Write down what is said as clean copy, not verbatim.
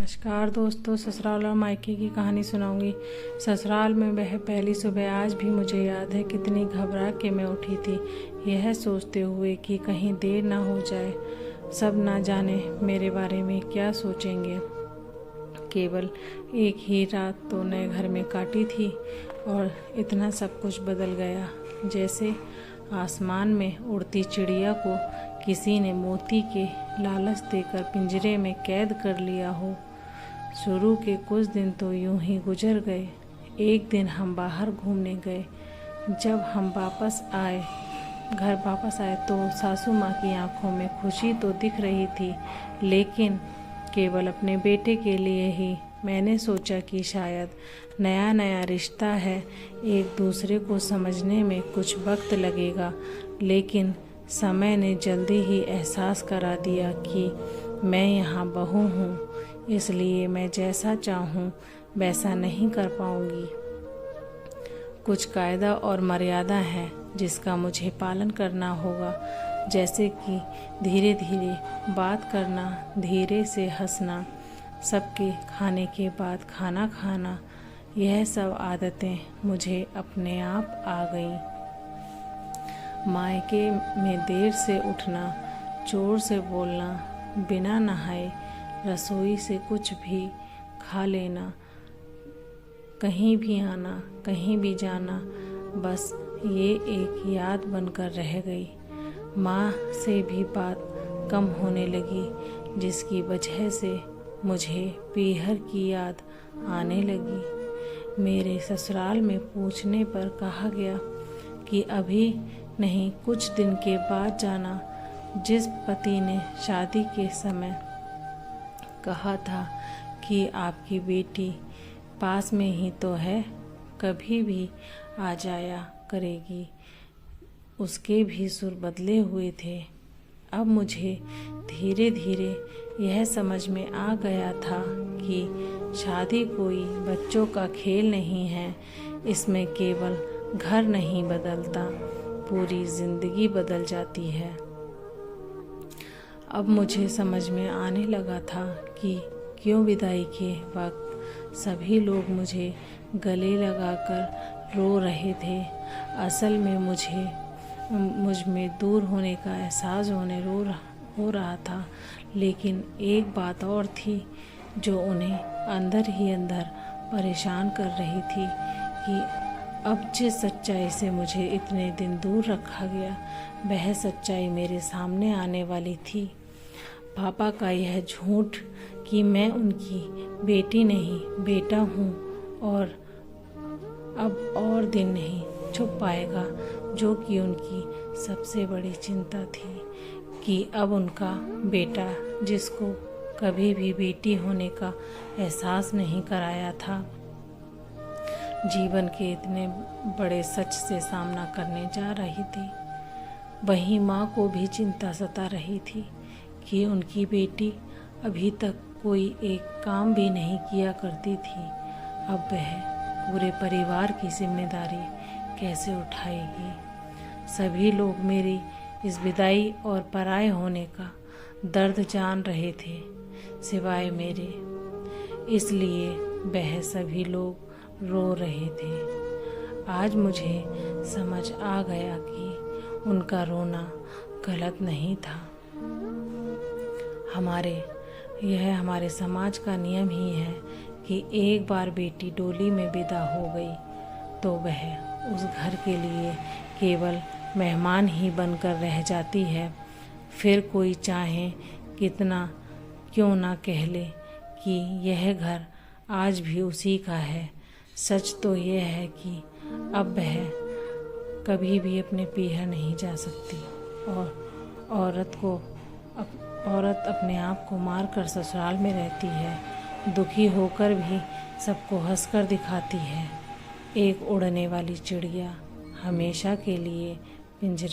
नमस्कार दोस्तों, ससुराल और मायके की कहानी सुनाऊंगी। ससुराल में वह पहली सुबह आज भी मुझे याद है। कितनी घबरा के मैं उठी थी, यह सोचते हुए कि कहीं देर ना हो जाए। सब ना जाने मेरे बारे में क्या सोचेंगे। केवल एक ही रात तो नए घर में काटी थी और इतना सब कुछ बदल गया, जैसे आसमान में उड़ती चिड़िया को किसी ने मोती के लालच देकर पिंजरे में कैद कर लिया हो। शुरू के कुछ दिन तो यूं ही गुजर गए। एक दिन हम बाहर घूमने गए। जब हम घर वापस आए तो सासू माँ की आंखों में खुशी तो दिख रही थी, लेकिन केवल अपने बेटे के लिए ही। मैंने सोचा कि शायद नया नया रिश्ता है, एक दूसरे को समझने में कुछ वक्त लगेगा, लेकिन समय ने जल्दी ही एहसास करा दिया कि मैं यहाँ बहू हूँ, इसलिए मैं जैसा चाहूँ वैसा नहीं कर पाऊँगी। कुछ कायदा और मर्यादा है जिसका मुझे पालन करना होगा, जैसे कि धीरे धीरे बात करना, धीरे से हंसना, सबके खाने के बाद खाना खाना। यह सब आदतें मुझे अपने आप आ गईं। मायके में देर से उठना, जोर से बोलना, बिना नहाए रसोई से कुछ भी खा लेना, कहीं भी आना, कहीं भी जाना, बस ये एक याद बनकर रह गई। माँ से भी बात कम होने लगी, जिसकी वजह से मुझे पीहर की याद आने लगी। मेरे ससुराल में पूछने पर कहा गया कि अभी नहीं, कुछ दिन के बाद जाना। जिस पति ने शादी के समय कहा था कि आपकी बेटी पास में ही तो है, कभी भी आ जाया करेगी, उसके भी सुर बदले हुए थे। अब मुझे धीरे धीरे यह समझ में आ गया था कि शादी कोई बच्चों का खेल नहीं है। इसमें केवल घर नहीं बदलता, पूरी जिंदगी बदल जाती है। अब मुझे समझ में आने लगा था कि क्यों विदाई के वक्त सभी लोग मुझे गले लगाकर रो रहे थे। असल में मुझ में दूर होने का एहसास हो रहा था, लेकिन एक बात और थी जो उन्हें अंदर ही अंदर परेशान कर रही थी कि अब जिस सच्चाई से मुझे इतने दिन दूर रखा गया, वह सच्चाई मेरे सामने आने वाली थी। पापा का यह झूठ कि मैं उनकी बेटी नहीं बेटा हूँ, और अब और दिन नहीं छुप पाएगा, जो कि उनकी सबसे बड़ी चिंता थी कि अब उनका बेटा, जिसको कभी भी बेटी होने का एहसास नहीं कराया था, जीवन के इतने बड़े सच से सामना करने जा रही थी। वहीं माँ को भी चिंता सता रही थी कि उनकी बेटी अभी तक कोई एक काम भी नहीं किया करती थी, अब वह पूरे परिवार की जिम्मेदारी कैसे उठाएगी। सभी लोग मेरी इस विदाई और पराये होने का दर्द जान रहे थे, सिवाय मेरे, इसलिए वह सभी लोग रो रहे थे। आज मुझे समझ आ गया कि उनका रोना गलत नहीं था। हमारे समाज का नियम ही है कि एक बार बेटी डोली में विदा हो गई तो वह उस घर के लिए केवल मेहमान ही बनकर रह जाती है। फिर कोई चाहे कितना क्यों ना कह ले कि यह घर आज भी उसी का है, सच तो यह है कि अब वह कभी भी अपने पीहर नहीं जा सकती, और औरत अपने आप को मार कर ससुराल में रहती है, दुखी होकर भी सबको हंसकर दिखाती है। एक उड़ने वाली चिड़िया हमेशा के लिए पिंजरे